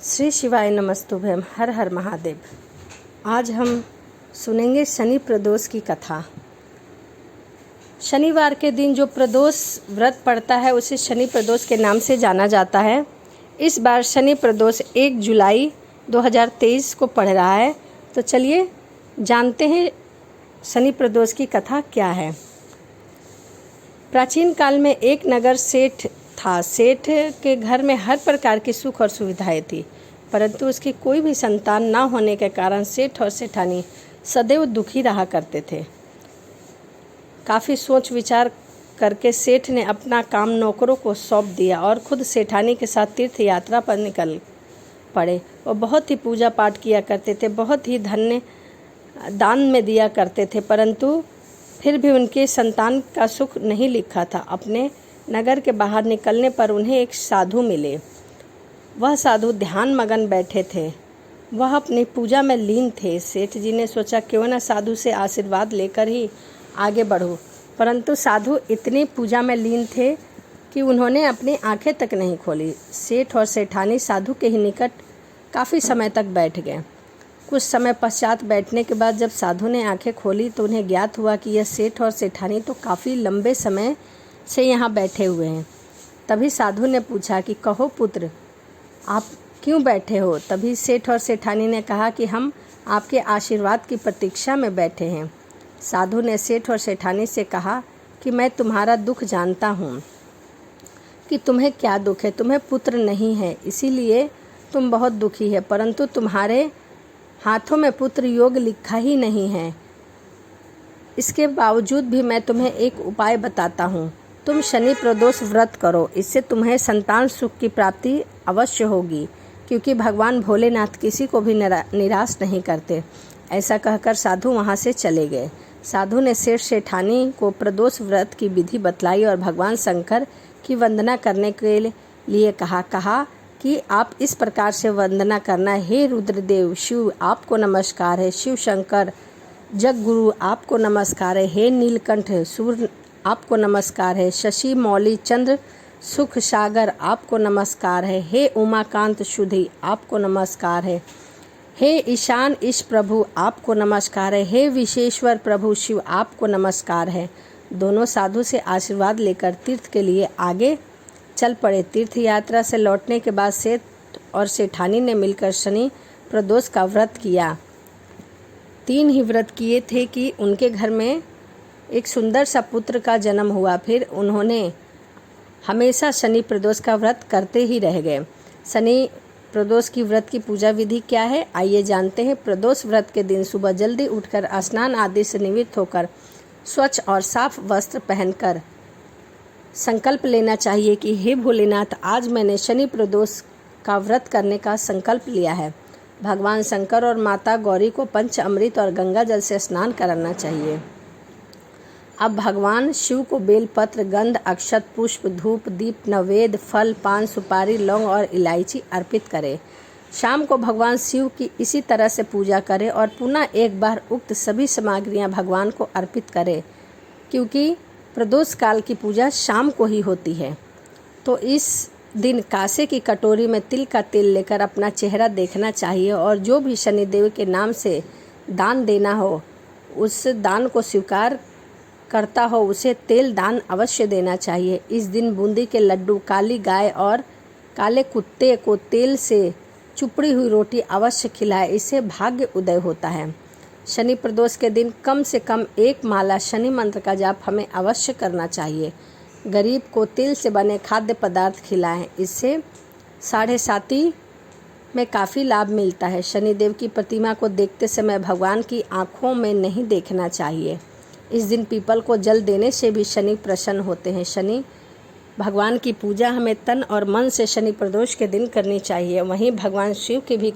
श्री शिवाय नमस्तुभ्यम। हर हर महादेव। आज हम सुनेंगे शनि प्रदोष की कथा। शनिवार के दिन जो प्रदोष व्रत पड़ता है उसे शनि प्रदोष के नाम से जाना जाता है। इस बार शनि प्रदोष 1 जुलाई 2023 को पड़ रहा है। तो चलिए जानते हैं शनि प्रदोष की कथा क्या है। प्राचीन काल में एक नगर सेठ था। सेठ के घर में हर प्रकार की सुख और सुविधाएं थी, परंतु उसकी कोई भी संतान न होने के कारण सेठ और सेठानी सदैव दुखी रहा करते थे। काफ़ी सोच विचार करके सेठ ने अपना काम नौकरों को सौंप दिया और खुद सेठानी के साथ तीर्थ यात्रा पर निकल पड़े। वो बहुत ही पूजा पाठ किया करते थे, बहुत ही धन्य दान में दिया करते थे, परंतु फिर भी उनके संतान का सुख नहीं लिखा था। अपने नगर के बाहर निकलने पर उन्हें एक साधु मिले। वह साधु ध्यान मगन बैठे थे। वह अपनी पूजा में लीन थे। सेठ जी ने सोचा क्यों न साधु से आशीर्वाद लेकर ही आगे बढ़ूं, परंतु साधु इतनी पूजा में लीन थे कि उन्होंने अपनी आंखें तक नहीं खोली। सेठ और सेठानी साधु के ही निकट काफ़ी समय तक बैठ गए। कुछ समय पश्चात बैठने के बाद जब साधु ने आंखें खोली तो उन्हें ज्ञात हुआ कि यह सेठ और सेठानी तो काफ़ी लंबे समय से यहाँ बैठे हुए हैं। तभी साधु ने पूछा कि कहो पुत्र, आप क्यों बैठे हो? तभी सेठ और सेठानी ने कहा कि हम आपके आशीर्वाद की प्रतीक्षा में बैठे हैं। साधु ने सेठ और सेठानी से कहा कि मैं तुम्हारा दुख जानता हूँ कि तुम्हें क्या दुख है। तुम्हें पुत्र नहीं है, इसीलिए तुम बहुत दुखी है, परंतु तुम्हारे हाथों में पुत्र योग लिखा ही नहीं है। इसके बावजूद भी मैं तुम्हें एक उपाय बताता हूँ। तुम शनि प्रदोष व्रत करो, इससे तुम्हें संतान सुख की प्राप्ति अवश्य होगी, क्योंकि भगवान भोलेनाथ किसी को भी निराश नहीं करते। ऐसा कहकर साधु वहाँ से चले गए। साधु ने सेठ सेठानी को प्रदोष व्रत की विधि बतलाई और भगवान शंकर की वंदना करने के लिए कहा कि आप इस प्रकार से वंदना करना। हे रुद्रदेव शिव, आपको नमस्कार है। शिव शंकर जग गुरु, आपको नमस्कार है। हे नीलकंठ सूर्य, आपको नमस्कार है। शशि मौली चंद्र सुख सागर, आपको नमस्कार है। हे उमाकांत शुद्धि, आपको नमस्कार है। हे ईशान ईश प्रभु, आपको नमस्कार है। हे विशेश्वर प्रभु शिव, आपको नमस्कार है। दोनों साधु से आशीर्वाद लेकर तीर्थ के लिए आगे चल पड़े। तीर्थ यात्रा से लौटने के बाद सेठ और सेठानी ने मिलकर शनि प्रदोष का व्रत किया। 3 ही व्रत किए थे कि उनके घर में एक सुंदर सा पुत्र का जन्म हुआ। फिर उन्होंने हमेशा शनि प्रदोष का व्रत करते ही रह गए। शनि प्रदोष की व्रत की पूजा विधि क्या है, आइए जानते हैं। प्रदोष व्रत के दिन सुबह जल्दी उठकर स्नान आदि से निवृत्त होकर स्वच्छ और साफ वस्त्र पहनकर संकल्प लेना चाहिए कि हे भोलेनाथ, आज मैंने शनि प्रदोष का व्रत करने का संकल्प लिया है। भगवान शंकर और माता गौरी को पंच अमृत और गंगा जल से स्नान कराना चाहिए। अब भगवान शिव को बेलपत्र, गंध, अक्षत, पुष्प, धूप, दीप, नवेद, फल, पान, सुपारी, लौंग और इलायची अर्पित करें। शाम को भगवान शिव की इसी तरह से पूजा करें और पुनः एक बार उक्त सभी सामग्रियां भगवान को अर्पित करें, क्योंकि प्रदोष काल की पूजा शाम को ही होती है। तो इस दिन कांसे की कटोरी में तिल का तेल लेकर अपना चेहरा देखना चाहिए और जो भी शनिदेव के नाम से दान देना हो, उस दान को स्वीकार करता हो उसे तेल दान अवश्य देना चाहिए। इस दिन बूंदी के लड्डू, काली गाय और काले कुत्ते को तेल से चुपड़ी हुई रोटी अवश्य खिलाए, इससे भाग्य उदय होता है। शनि प्रदोष के दिन कम से कम 1 माला शनि मंत्र का जाप हमें अवश्य करना चाहिए। गरीब को तिल से बने खाद्य पदार्थ खिलाएं, इससे 7.5 में काफ़ी लाभ मिलता है। शनिदेव की प्रतिमा को देखते समय भगवान की आँखों में नहीं देखना चाहिए। इस दिन पीपल को जल देने से भी शनि प्रसन्न होते हैं। शनि भगवान की पूजा हमें तन और मन से शनि प्रदोष के दिन करनी चाहिए। वहीं भगवान शिव की भी